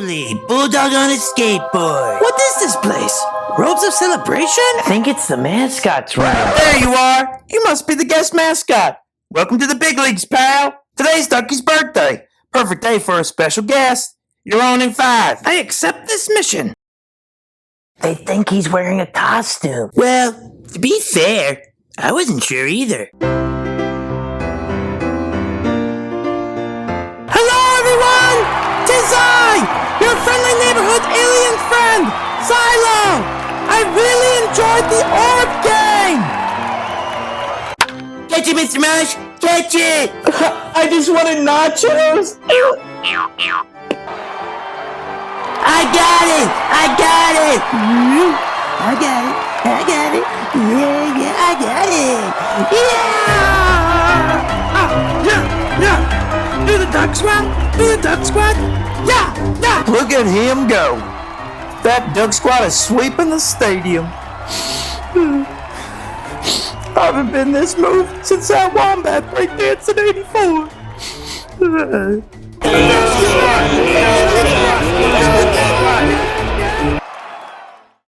Holy, bulldog on a skateboard. What is this place? Robes of celebration? I think it's the mascot's room. There you are! You must be the guest mascot. Welcome to the big leagues, pal. Today's Ducky's birthday. Perfect day for a special guest. You're on in 5. I accept this mission. They think he's wearing a costume. Well, to be fair, I wasn't sure either. Hello, everyone! 'Tis I, your friendly neighborhood alien friend, Cilo! I really enjoyed the orb game! Catch it, Mr. Mush! Catch it! I just wanted nachos. I got it! I got it! I got it! I got it! Yeah, I got it! Yeah! Do the duck squat! Do the duck squat! Yeah! Look at him go. That duck squad is sweeping the stadium. I haven't been this moved since that wombat breakdance in '84.